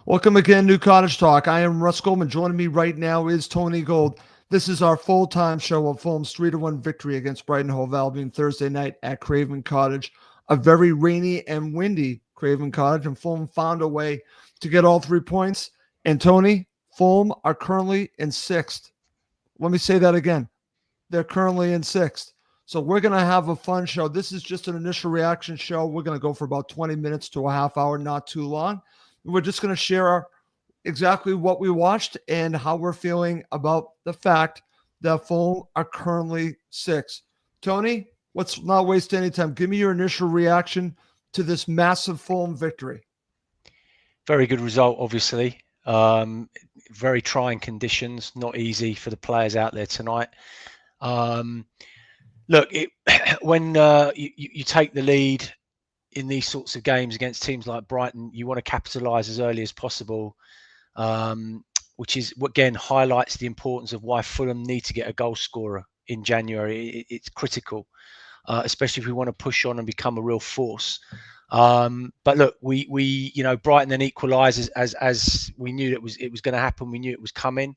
Welcome again to Cottage Talk. I am Russ Goldman. Joining me right now is Tony Gold. This is our full-time show of Fulham's 3-1 victory against Brighton Hove Albion Thursday night at Craven Cottage. A very rainy and windy Craven Cottage, and Fulham found a way to get all 3 points. And Tony, Fulham are currently in 6th. Let me say that again. They're currently in 6th. So we're going to have a fun show. This is just an initial reaction show. We're going to go for about 20 minutes to a half hour, not too long. We're just going to share exactly what we watched and how we're feeling about the fact that Fulham are currently 6th. Tony, let's not waste any time. Give me your initial reaction to this massive Fulham victory. Very good result, obviously. Very trying conditions, not easy for the players out there tonight. Look, when you take the lead in these sorts of games against teams like Brighton, you want to capitalise as early as possible, which is, again, highlights the importance of why Fulham need to get a goal scorer in January. It's critical, especially if we want to push on and become a real force. But look, we Brighton then equalised as we knew it was going to happen. We knew it was coming.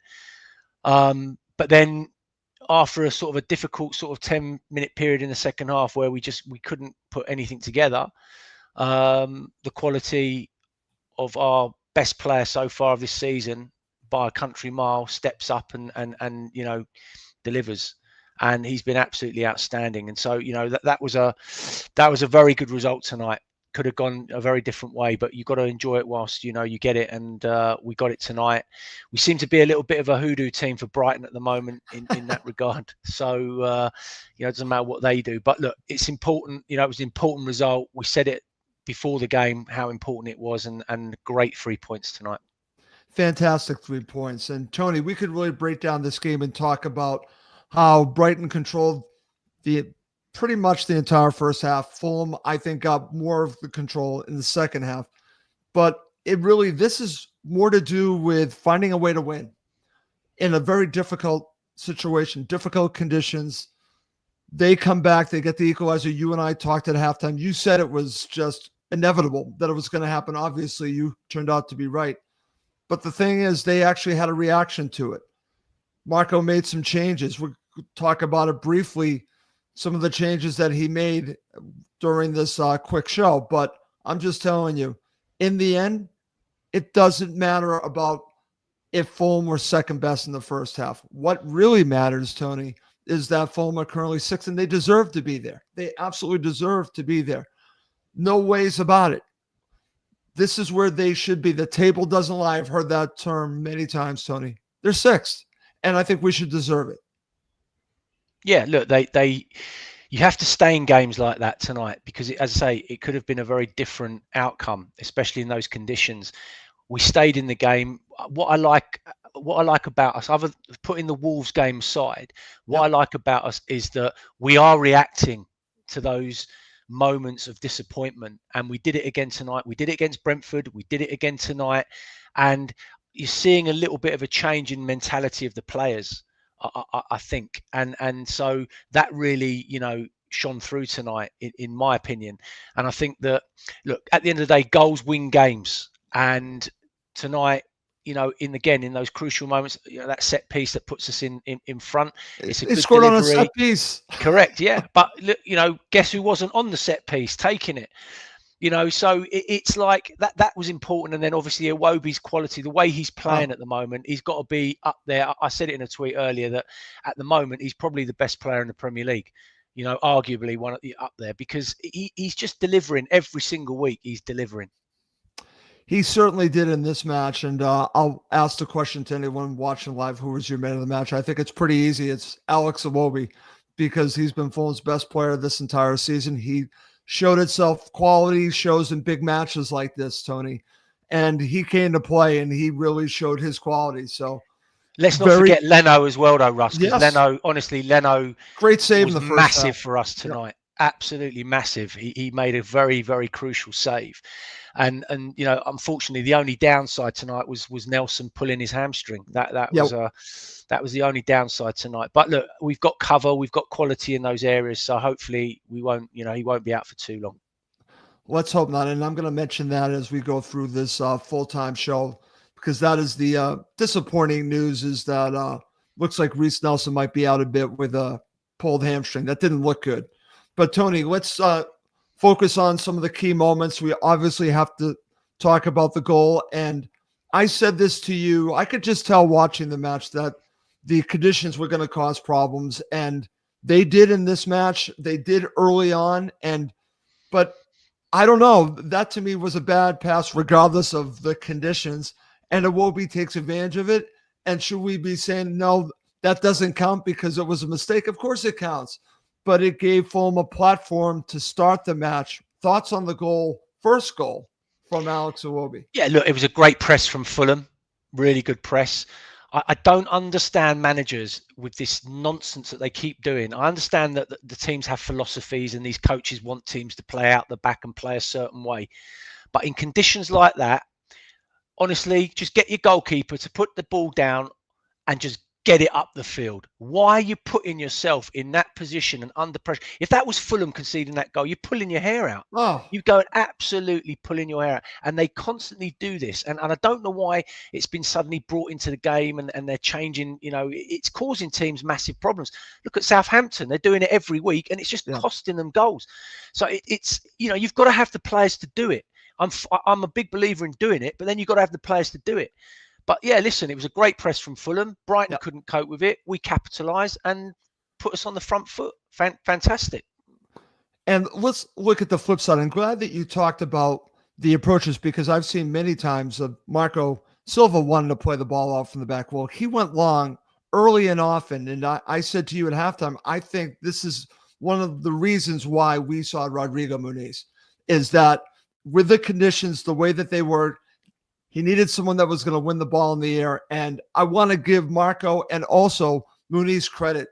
But then after a sort of a difficult sort of 10-minute period in the second half where we couldn't put anything together, the quality of our best player so far of this season by a country mile steps up and delivers, and he's been absolutely outstanding. And so that was a very good result tonight. Could have gone a very different way, but you've got to enjoy it whilst you get it, and we got it tonight. We seem to be a little bit of a hoodoo team for Brighton at the moment in that regard. So it doesn't matter what they do, but look, it's important. It was an important result. We said it before the game how important it was, and great 3 points tonight. Fantastic 3 points. And Tony, we could really break down this game and talk about how Brighton controlled pretty much the entire first half. Fulham, I think, got more of the control in the second half. But this is more to do with finding a way to win in a very difficult situation, difficult conditions. They come back, they get the equalizer. You and I talked at halftime. You said it was just inevitable that it was going to happen. Obviously, you turned out to be right. But the thing is, they actually had a reaction to it. Marco made some changes. We'll talk about it briefly, some of the changes that he made during this quick show. But I'm just telling you, in the end, it doesn't matter about if Fulham were second best in the first half. What really matters, Tony, is that Fulham are currently 6th, and they deserve to be there. They absolutely deserve to be there. No ways about it. This is where they should be. The table doesn't lie. I've heard that term many times, Tony. They're 6th, and I think we should deserve it. Yeah, look, you have to stay in games like that tonight because, as I say, it could have been a very different outcome, especially in those conditions. We stayed in the game. What I like about us, other putting the Wolves game aside, what I like about us is that we are reacting to those moments of disappointment, and we did it again tonight. We did it against Brentford. We did it again tonight, and you're seeing a little bit of a change in mentality of the players. I think, and so that really, shone through tonight, in my opinion. And I think that, look, at the end of the day, goals win games. And tonight, in those crucial moments, that set piece that puts us in front. It's a good scored delivery. On a set piece. Correct, yeah. But guess who wasn't on the set piece taking it? So it's like that was important. And then obviously Iwobi's quality, the way he's playing at the moment, he's got to be up there. I said it in a tweet earlier that at the moment, he's probably the best player in the Premier League, arguably one up there, because he's just delivering every single week. He's delivering. He certainly did in this match. And I'll ask the question to anyone watching live, who was your man of the match? I think it's pretty easy. It's Alex Iwobi, because he's been Fulham's best player this entire season. He showed itself quality shows in big matches like this, Tony, and he came to play and he really showed his quality. So let's not forget Leno as well, though, Russ. Because yes. Leno, great save was in the first massive half. For us tonight. Absolutely massive. He made a very, very crucial save, and unfortunately, the only downside tonight was Nelson pulling his hamstring. That was the only downside tonight. But look, we've got cover, we've got quality in those areas, so hopefully he won't be out for too long. Let's hope not. And I'm going to mention that as we go through this full-time show, because that is the disappointing news is that looks like Reece Nelson might be out a bit with a pulled hamstring. That didn't look good. But Tony, let's focus on some of the key moments. We obviously have to talk about the goal. And I said this to you. I could just tell watching the match that the conditions were going to cause problems. And they did in this match. They did early on. But I don't know. That to me was a bad pass, regardless of the conditions. And Iwobi takes advantage of it. And should we be saying, no, that doesn't count because it was a mistake? Of course it counts. But it gave Fulham a platform to start the match. Thoughts on the goal, first goal from Alex Iwobi? Yeah, look, it was a great press from Fulham. Really good press. I don't understand managers with this nonsense that they keep doing. I understand that the teams have philosophies and these coaches want teams to play out the back and play a certain way. But in conditions like that, honestly, just get your goalkeeper to put the ball down and just get it up the field. Why are you putting yourself in that position and under pressure? If that was Fulham conceding that goal, you're pulling your hair out. Oh, You go absolutely pulling your hair out. And they constantly do this. And I don't know why it's been suddenly brought into the game and they're changing, it's causing teams massive problems. Look at Southampton. They're doing it every week and it's just costing them goals. So it's you've got to have the players to do it. I'm a big believer in doing it, but then you've got to have the players to do it. But yeah, listen, it was a great press from Fulham. Brighton couldn't cope with it. We capitalised and put us on the front foot. Fantastic. And let's look at the flip side. I'm glad that you talked about the approaches because I've seen many times Marco Silva wanted to play the ball out from the back. Well, he went long early and often. And I said to you at halftime, I think this is one of the reasons why we saw Rodrigo Muniz is that with the conditions, the way that they were, he needed someone that was going to win the ball in the air. And I want to give Marco and also Muniz credit,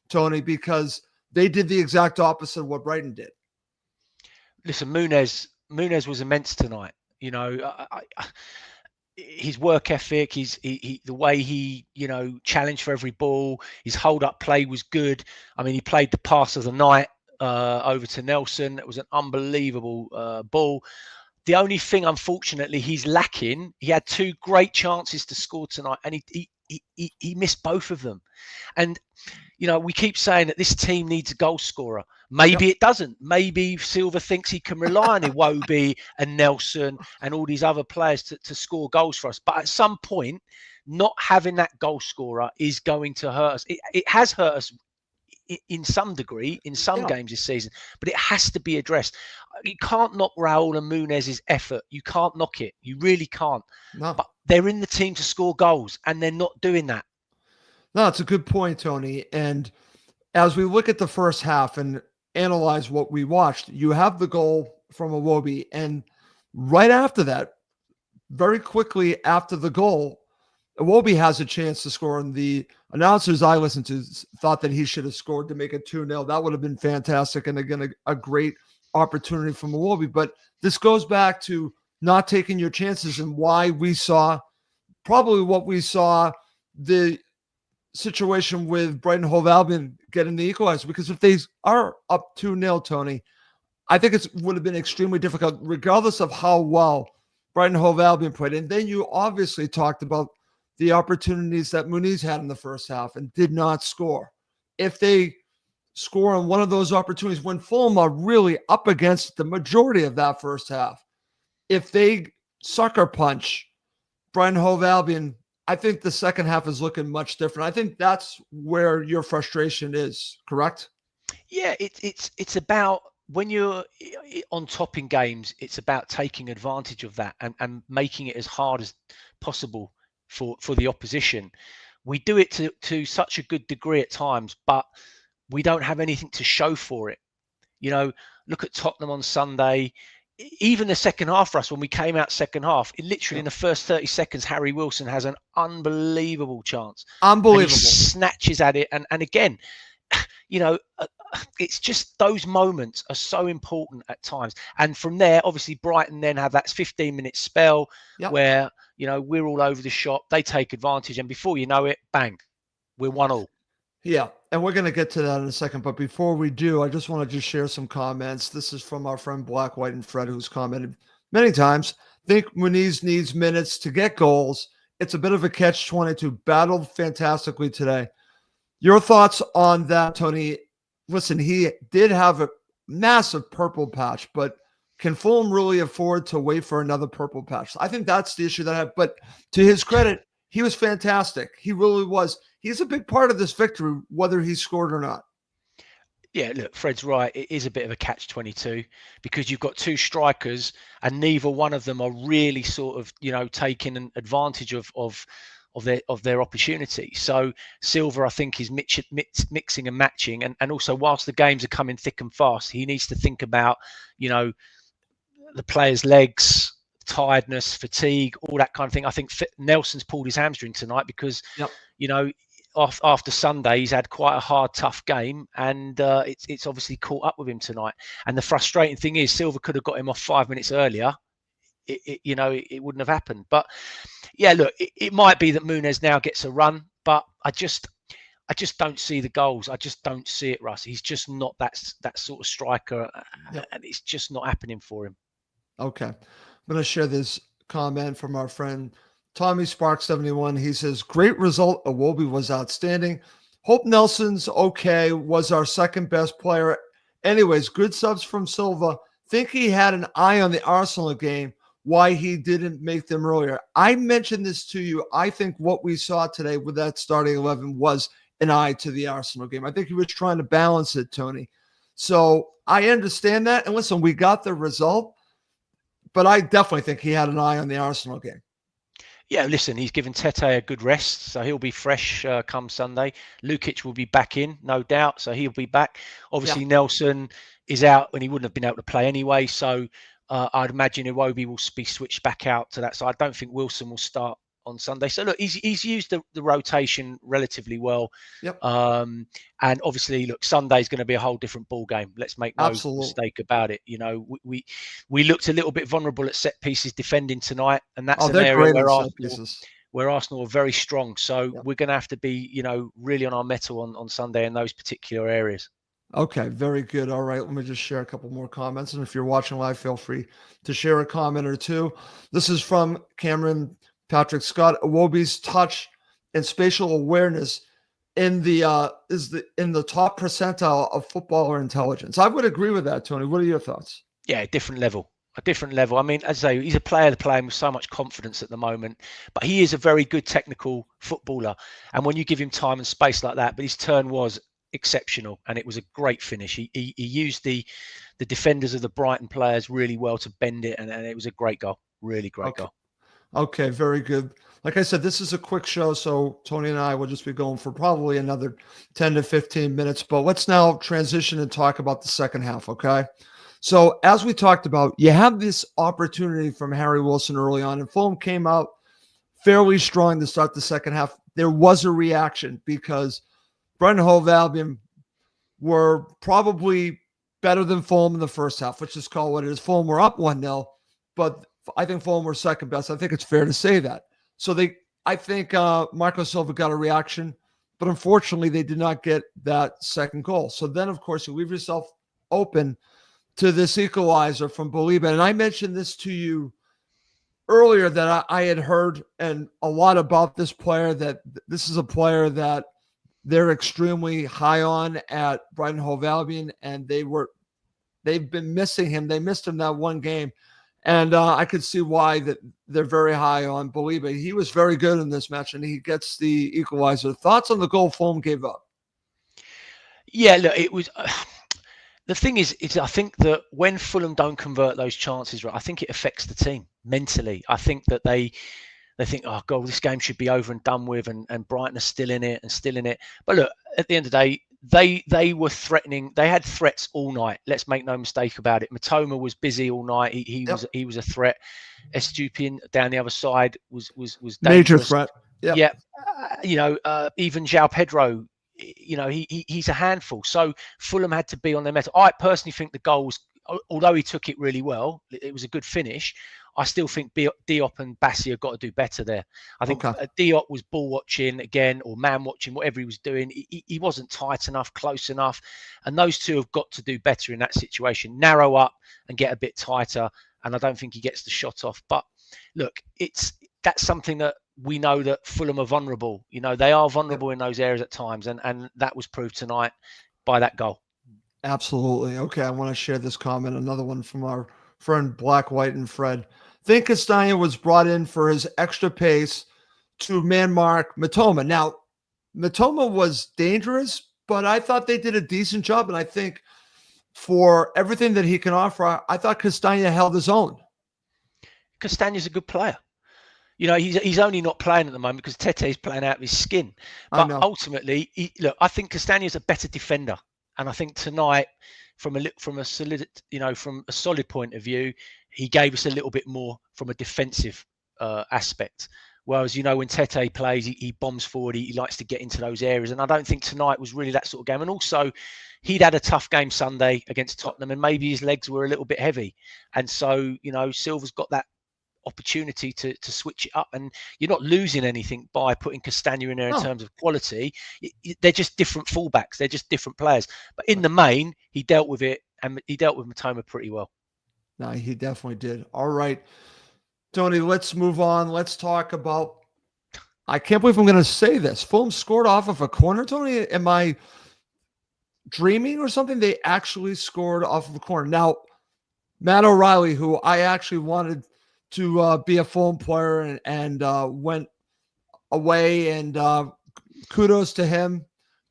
Tony, because they did the exact opposite of what Brighton did. Listen, Muniz was immense tonight. His work ethic, the way he challenged for every ball, his hold up play was good. I mean, he played the pass of the night over to Nelson. It was an unbelievable ball. The only thing, unfortunately, he's lacking. He had two great chances to score tonight, and he missed both of them. And we keep saying that this team needs a goal scorer. Maybe it doesn't. Maybe Silva thinks he can rely on Iwobi and Nelson and all these other players to score goals for us. But at some point, not having that goal scorer is going to hurt us. It has hurt us in some degree in some games this season, but it has to be addressed. You can't knock Raul and Munez's effort. You can't knock it. You really can't. No. But they're in the team to score goals, and they're not doing that. No, it's a good point, Tony. And as we look at the first half and analyze what we watched, you have the goal from Iwobi, and right after that, very quickly after the goal, Iwobi has a chance to score, and the announcers I listened to thought that he should have scored to make it 2-0. That would have been fantastic, and again, a great opportunity from Iwobi. But this goes back to not taking your chances and why we saw probably what we saw the situation with Brighton Hove Albion getting the equalizer. Because if they are up 2-0, Tony, I think it would have been extremely difficult, regardless of how well Brighton Hove Albion played. And then you obviously talked about the opportunities that Muniz had in the first half and did not score. If they score on one of those opportunities when Fulham are really up against the majority of that first half, if they sucker punch Brighton Hove Albion, I think the second half is looking much different. I think that's where your frustration is, correct? Yeah, it's about when you're on top in games, it's about taking advantage of that and making it as hard as possible for the opposition. We do it to such a good degree at times, but we don't have anything to show for it. Look at Tottenham on Sunday. Even the second half for us, when we came out second half, in the first 30 seconds, Harry Wilson has an unbelievable chance. Unbelievable. And he snatches at it. And again, it's just those moments are so important at times. And from there, obviously, Brighton then have that 15-minute spell where, we're all over the shop. They take advantage. And before you know it, bang, we're 1-1. Yeah, and we're going to get to that in a second. But before we do, I just want to just share some comments. This is from our friend Black, White, and Fred, who's commented many times. Think Muniz needs minutes to get goals. It's a bit of a catch-22. Battled fantastically today. Your thoughts on that, Tony? Listen, he did have a massive purple patch, but can Fulham really afford to wait for another purple patch? I think that's the issue that I have. But to his credit, he was fantastic. He really was. He's a big part of this victory, whether he scored or not. Yeah, look, Fred's right. It is a bit of a catch-22 because you've got two strikers and neither one of them are really sort of, taking an advantage of their opportunity. So Silva, I think, is mixing and matching, and also whilst the games are coming thick and fast, he needs to think about, the players' legs, tiredness, fatigue, all that kind of thing. I think Nelson's pulled his hamstring tonight because, Yep. After Sunday, he's had quite a hard, tough game, and it's obviously caught up with him tonight. And the frustrating thing is, Silva could have got him off 5 minutes earlier. It wouldn't have happened. But yeah, look, it might be that Muniz now gets a run, but I just don't see the goals. I just don't see it, Russ. He's just not that sort of striker, Yep. and it's just not happening for him. Okay. I'm going to share this comment from our friend Tommy Spark 71. He says, great result. Iwobi was outstanding. Hope Nelson's okay. Was our second best player. Anyways, good subs from Silva. Think he had an eye on the Arsenal game. Why he didn't make them earlier. I mentioned this to you. I think what we saw today with that starting 11 was an eye to the Arsenal game. I think he was trying to balance it, Tony. So I understand that. And listen, we got the result, but I definitely think he had an eye on the Arsenal game. Yeah, listen, he's given Tete a good rest, so he'll be fresh come Sunday. Lukic will be back in, no doubt, so he'll be back. Obviously, Nelson is out, and he wouldn't have been able to play anyway, so I'd imagine Iwobi will be switched back out to that. So I don't think Wilson will start on Sunday. So look, he's used the rotation relatively well. Yep. And obviously, look, Sunday's going to be a whole different ball game. Let's make no mistake about it. We looked a little bit vulnerable at set pieces defending tonight, and that's an area where Arsenal are very strong. So we're going to have to be, really on our mettle on Sunday in those particular areas. Okay, very good. All right, let me just share a couple more comments. And if you're watching live, feel free to share a comment or two. This is from Cameron Patrick Scott. Iwobi's touch and spatial awareness in the top percentile of footballer intelligence. I would agree with that, Tony. What are your thoughts? Yeah, a different level. I mean, as I say, he's a player playing with so much confidence at the moment, but he is a very good technical footballer. And when you give him time and space like that, but his turn was exceptional, and it was a great finish. He used the defenders of the Brighton players really well to bend it, and it was a great goal. Really great goal. Okay, very good. Like I said, this is a quick show, so Tony and I will just be going for probably another 10 to 15 minutes. But let's now transition and talk about the second half, okay? So as we talked about, you have this opportunity from Harry Wilson early on, and Fulham came out fairly strong to start the second half. There was a reaction because Brighton Hove Albion were probably better than Fulham in the first half, which is called what it is. Fulham were up 1-0, but I think Fulham were second best. I think it's fair to say that. So I think Marco Silva got a reaction, but unfortunately they did not get that second goal. So then, of course, you leave yourself open to this equalizer from Boliba. And I mentioned this to you earlier that I had heard and a lot about this player, that this is a player that they're extremely high on at Brighton Hove Albion, and they've been missing him. They missed him that one game, and I could see why that they're very high on Boliba. He was very good in this match, and he gets the equalizer. Thoughts on the goal Fulham gave up? Yeah, look, it was. The thing is I think that when Fulham don't convert those chances, right, I think it affects the team mentally. I think that they think, oh God, this game should be over and done with, and Brighton are still in it. But look, at the end of the day, they were threatening. They had threats all night. Let's make no mistake about it. Matoma was busy all night. He was a threat. Estupiñán down the other side was dangerous. Major threat. Yep. Yeah. Even João Pedro, he's a handful. So Fulham had to be on their mettle. I personally think the goal was, although he took it really well, it was a good finish. I still think Diop and Bassi have got to do better there. I think Okay. Diop was ball watching again, or man watching, whatever he was doing. He wasn't tight enough, close enough. And those two have got to do better in that situation. Narrow up and get a bit tighter. And I don't think he gets the shot off. But look, that's something that we know that Fulham are vulnerable. You know, they are vulnerable in those areas at times. And that was proved tonight by that goal. Absolutely. Okay, I want to share this comment. Another one from our friend Black, White, and Fred. Think Castagna was brought in for his extra pace to man mark Matoma. Now, Matoma was dangerous, but I thought they did a decent job. And I think for everything that he can offer, I thought Castagna held his own. Castagna's a good player. You know, he's only not playing at the moment because Tete is playing out of his skin. But ultimately, look, I think Castagna's a better defender. And I think tonight, from a solid point of view, he gave us a little bit more from a defensive aspect. Whereas, you know, when Tete plays, he bombs forward. He likes to get into those areas. And I don't think tonight was really that sort of game. And also, he'd had a tough game Sunday against Tottenham, and maybe his legs were a little bit heavy. And so, you know, Silva's got that opportunity to switch it up, and you're not losing anything by putting Castagna in there in terms of quality. They're just different fullbacks, they're just different players, but in the main he dealt with it, and he dealt with Matoma pretty well. No, he definitely did. All right, Tony, let's move on. Let's talk about, I can't believe I'm going to say this, Fulham scored off of a corner. Tony, am I dreaming or something? They actually scored off of a corner. Now, Matt O'Reilly, who I actually wanted to be a Fulham player and went away, and kudos to him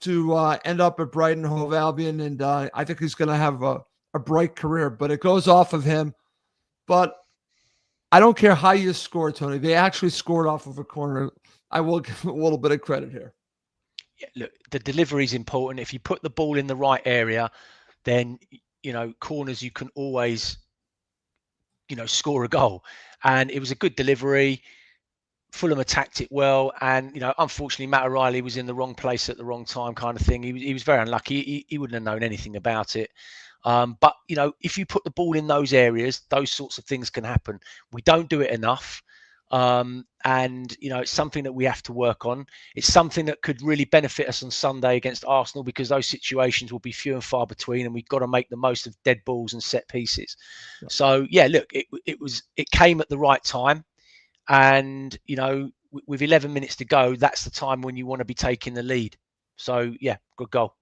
to end up at Brighton Hove Albion, and I think he's going to have a bright career, but it goes off of him. But I don't care how you score, Tony. They actually scored off of a corner. I will give a little bit of credit here. Yeah, look, the delivery is important. If you put the ball in the right area, then, you know, corners, you can always, you know, score a goal. And it was a good delivery. Fulham attacked it well, and, you know, unfortunately Matt O'Reilly was in the wrong place at the wrong time, kind of thing. He was very unlucky. He wouldn't have known anything about it. But, you know, if you put the ball in those areas, those sorts of things can happen. We don't do it enough. And, you know, it's something that we have to work on. It's something that could really benefit us on Sunday against Arsenal, because those situations will be few and far between, and we've got to make the most of dead balls and set pieces. Yeah. So, yeah, look, it came at the right time. And, you know, with 11 minutes to go, that's the time when you want to be taking the lead. So, yeah, good goal.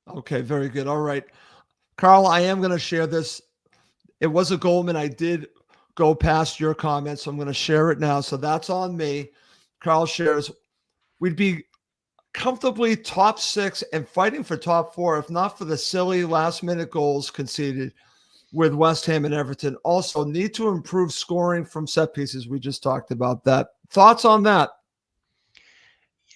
Okay, very good. All right. Carl, I am going to share this. It was a goal, and I did go past your comments, so I'm going to share it now. So that's on me. Carl shares, we'd be comfortably top 6 and fighting for top 4 if not for the silly last-minute goals conceded with West Ham and Everton. Also, need to improve scoring from set pieces. We just talked about that. Thoughts on that?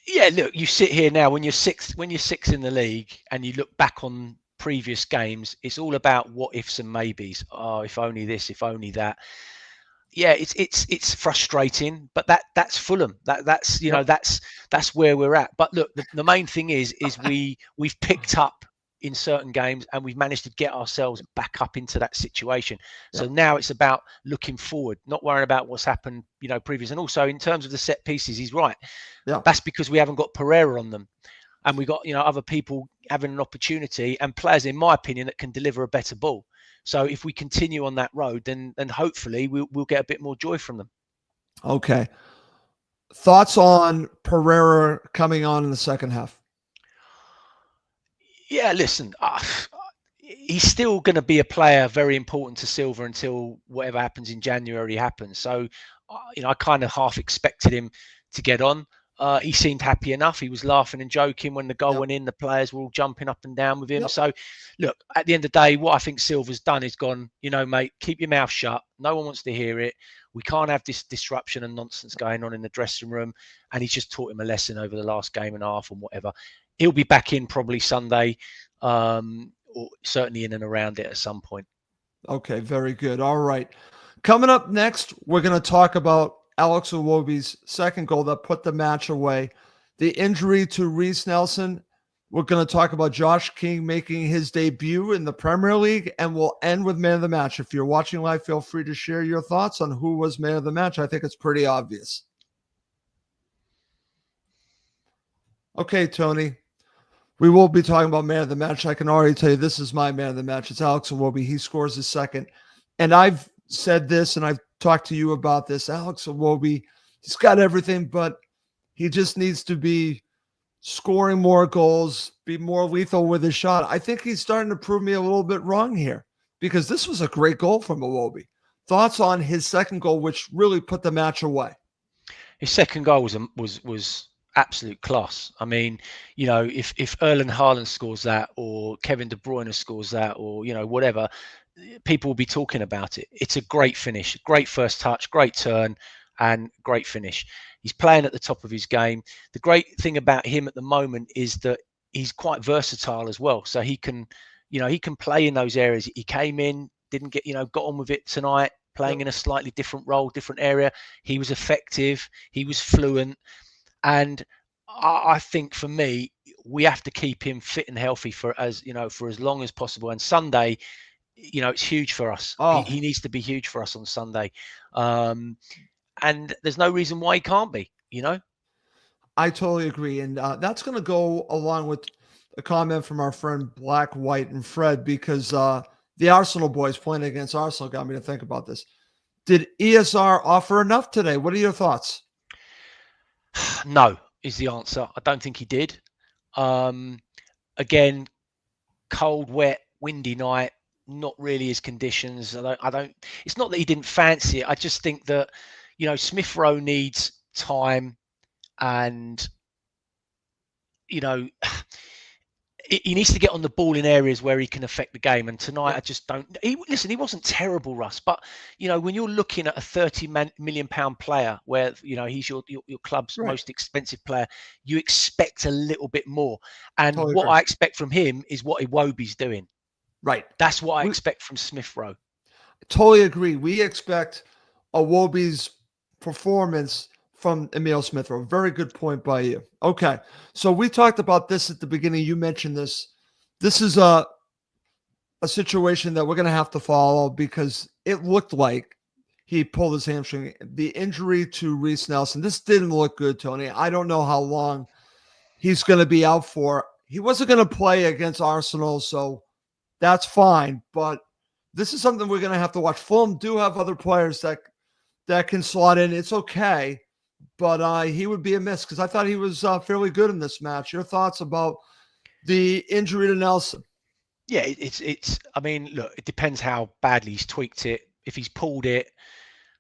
Yeah, look, you sit here now when you're sixth in the league, and you look back on previous games, it's all about what ifs and maybes. Oh, if only this, if only that. Yeah, it's frustrating, but that's Fulham. That's you know, that's where we're at. But look, the main thing is we've picked up in certain games, and we've managed to get ourselves back up into that situation. So now it's about looking forward, not worrying about what's happened, you know, previous. And also in terms of the set pieces, he's right. Yeah, that's because we haven't got Pereira on them, and we got, you know, other people having an opportunity, and players, in my opinion, that can deliver a better ball. So if we continue on that road, then hopefully we'll get a bit more joy from them. Okay. Thoughts on Pereira coming on in the second half? Yeah, listen, he's still going to be a player very important to Silva until whatever happens in January happens. So, you know, I kind of half expected him to get on. He seemed happy enough. He was laughing and joking when the goal went in. The players were all jumping up and down with him. So, look, at the end of the day, what I think Silva's done is gone, you know, mate, keep your mouth shut. No one wants to hear it. We can't have this disruption and nonsense going on in the dressing room. And he's just taught him a lesson over the last game and a half and whatever. He'll be back in probably Sunday, or certainly in and around it at some point. Okay, very good. All right. Coming up next, we're going to talk about Alex Iwobi's second goal that put the match away, the injury to Reece Nelson, We're going to talk about Josh King making his debut in the Premier League, and we'll end with man of the match. If you're watching live, feel free to share your thoughts on who was man of the match. I think it's pretty obvious. Okay, Tony. We will be talking about man of the match. I can already tell you this is my man of the match. It's Alex Iwobi. He scores his second. And I've said this, and I've talked to you about this. Alex Iwobi, he's got everything, but he just needs to be scoring more goals, be more lethal with his shot. I think he's starting to prove me a little bit wrong here because this was a great goal from Iwobi. Thoughts on his second goal, which really put the match away? His second goal was absolute class. I mean, if Erling Haaland scores that, or Kevin De Bruyne scores that, or whatever, people will be talking about it. It's a great finish, great first touch, great turn, and great finish. He's playing at the top of his game. The great thing about him at the moment is that he's quite versatile as well. So he can play in those areas. He came in, didn't get, got on with it tonight, playing in a slightly different role, different area. He was effective. He was fluent. And I think for me, we have to keep him fit and healthy for as long as possible. And Sunday, it's huge for us. Oh. He needs to be huge for us on Sunday. And there's no reason why he can't be, I totally agree. And that's going to go along with a comment from our friend Black, White, and Fred, because the Arsenal boys playing against Arsenal got me to think about this. Did ESR offer enough today? What are your thoughts? No, is the answer. I don't think he did. Again, cold, wet, windy night, not really his conditions. I don't. It's not that he didn't fancy it. I just think that, Smith Rowe needs time, and he needs to get on the ball in areas where he can affect the game. And tonight, I just don't. He wasn't terrible, Russ. But when you're looking at a £30 million player, where he's your club's most expensive player, you expect a little bit more. And what I expect from him is what Iwobi's doing. Right. That's what I expect from Smith Rowe. Totally agree. We expect Iwobi's performance from Emile Smith Rowe. Very good point by you. Okay. So we talked about this at the beginning. You mentioned this. This is a situation that we're going to have to follow because it looked like he pulled his hamstring. The injury to Reece Nelson, this didn't look good, Tony. I don't know how long he's going to be out for. He wasn't going to play against Arsenal, so that's fine. But this is something we're going to have to watch. Fulham do have other players that can slot in. It's okay. But he would be a miss because I thought he was fairly good in this match. Your thoughts about the injury to Nelson? Yeah, it's. I mean, look, it depends how badly he's tweaked it. If he's pulled it,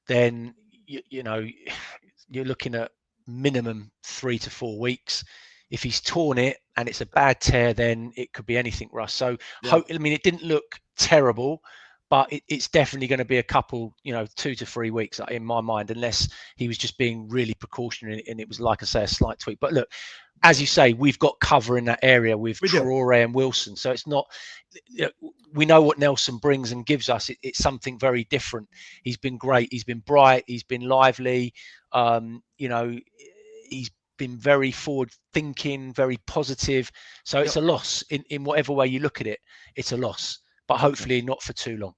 then you're looking at minimum 3 to 4 weeks. If he's torn it and it's a bad tear, then it could be anything, Russ. So, I mean, it didn't look terrible, but it's definitely going to be a couple, 2 to 3 weeks in my mind, unless he was just being really precautionary and it was, like I say, a slight tweak. But look, as you say, we've got cover in that area with Traore and Wilson. So it's not, we know what Nelson brings and gives us. It's something very different. He's been great. He's been bright. He's been lively. He's been very forward thinking, very positive. So it's a loss in whatever way you look at it. It's a loss, but hopefully not for too long.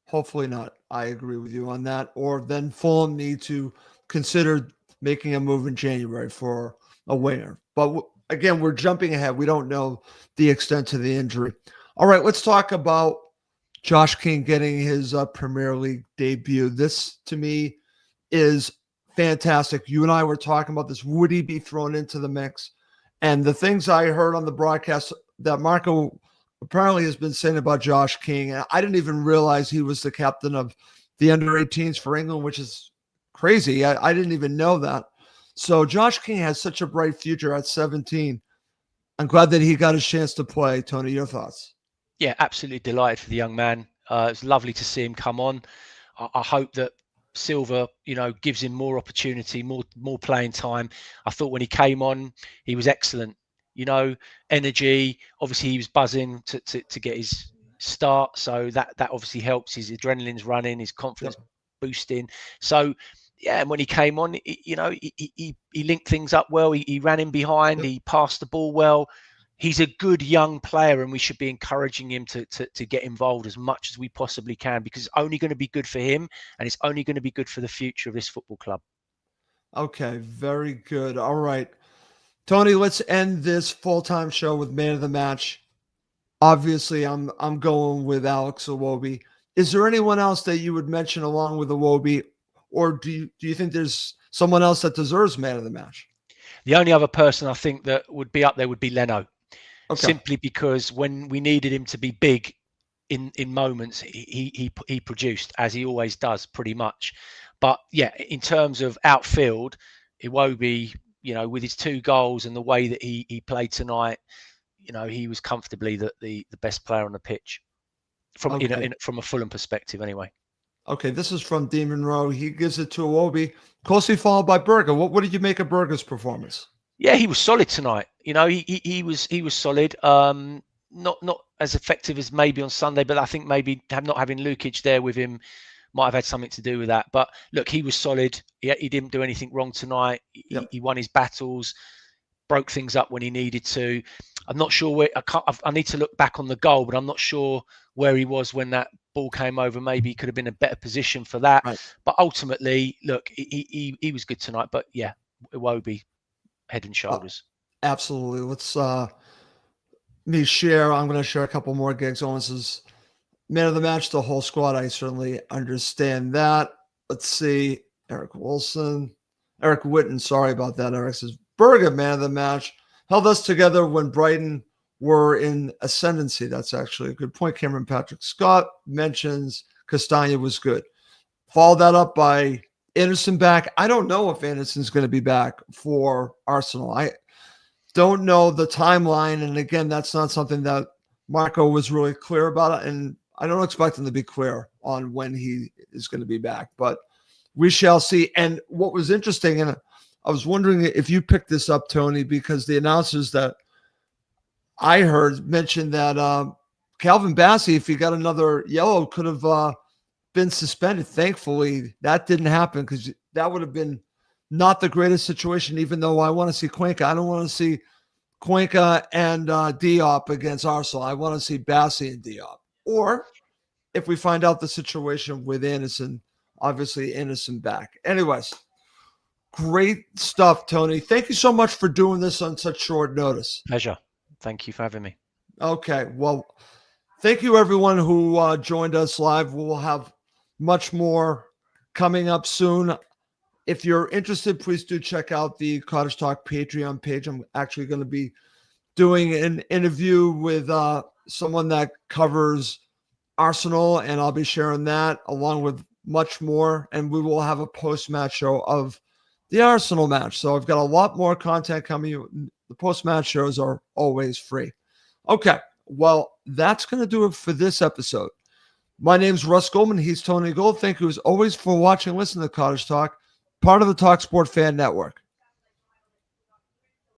Hopefully not. I agree with you on that. Or then Fulham need to consider making a move in January for a winger. But again, we're jumping ahead. We don't know the extent of the injury. All right, let's talk about Josh King getting his Premier League debut. This, to me, is fantastic. You and I were talking about this. Would he be thrown into the mix? And the things I heard on the broadcast that Marco apparently has been saying about Josh King, and I didn't even realize he was the captain of the under-18s for England, which is crazy. I didn't even know that. So Josh King has such a bright future at 17. I'm glad that he got his chance to play. Tony, your thoughts? Yeah, absolutely delighted for the young man. It's lovely to see him come on. I hope that Silva, gives him more opportunity, more playing time. I thought when he came on, he was excellent. Energy. Obviously, he was buzzing to get his start, so that obviously helps. His adrenaline's running, his confidence boosting. So, yeah, and when he came on, he linked things up well. He ran in behind. He passed the ball well. he's a good young player, and we should be encouraging him to get involved as much as we possibly can, because it's only going to be good for him, and it's only going to be good for the future of this football club. Okay, very good. All right, Tony, let's end this full-time show with man of the match. Obviously, I'm going with Alex Iwobi. Is there anyone else that you would mention along with Iwobi, or do you think there's someone else that deserves man of the match? The only other person I think that would be up there would be Leno, Okay. simply because when we needed him to be big in moments, he produced, as he always does, pretty much. But yeah, in terms of outfield, Iwobi, with his 2 goals and the way that he played tonight, he was comfortably the best player on the pitch from from a Fulham perspective, anyway. Okay, this is from Demon Rowe. He gives it to Iwobi, closely followed by Berger. What did you make of Berger's performance? Yeah, he was solid tonight. He was solid. Not as effective as maybe on Sunday, but I think maybe not having Lukic there with him might have had something to do with that. But look, he was solid. He didn't do anything wrong tonight. He won his battles, broke things up when he needed to. I'm not sure where I need to look back on the goal, but I'm not sure where he was when that ball came over. Maybe he could have been in a better position for that. Right. But ultimately, look, he was good tonight. But yeah, Iwobi, head and shoulders. Absolutely. Let's me share. I'm going to share a couple more gigs. Owens is man of the match, the whole squad. I certainly understand that. Let's see. Eric Witten. Sorry about that. Eric says Berger, man of the match. Held us together when Brighton were in ascendancy. That's actually a good point. Cameron Patrick Scott mentions Castagna was good. Follow that up by Anderson back. I don't know if Anderson's going to be back for Arsenal. I don't know the timeline. And again, that's not something that Marco was really clear about. And I don't expect him to be clear on when he is going to be back. But we shall see. And what was interesting, and I was wondering if you picked this up, Tony, because the announcers that I heard mentioned that Calvin Bassey, if he got another yellow, could have been suspended. Thankfully, that didn't happen, because that would have been not the greatest situation, even though I want to see Cuenca. I don't want to see Cuenca and Diop against Arsenal. I want to see Bassey and Diop. Or if we find out the situation with Anderson, obviously Anderson back. Anyways, great stuff, Tony. Thank you so much for doing this on such short notice. Pleasure. Thank you for having me. Okay. Well, thank you, everyone who joined us live. We'll have much more coming up soon. If you're interested, please do check out the Cottage Talk Patreon page. I'm actually going to be doing an interview with someone that covers Arsenal, and I'll be sharing that along with much more. And we will have a post-match show of the Arsenal match. So I've got a lot more content coming. The post-match shows are always free. Okay, well, that's going to do it for this episode. My name's Russ Goldman. He's Tony Gold. Thank you as always for watching and listening to Cottage Talk, part of the TalkSport Fan Network.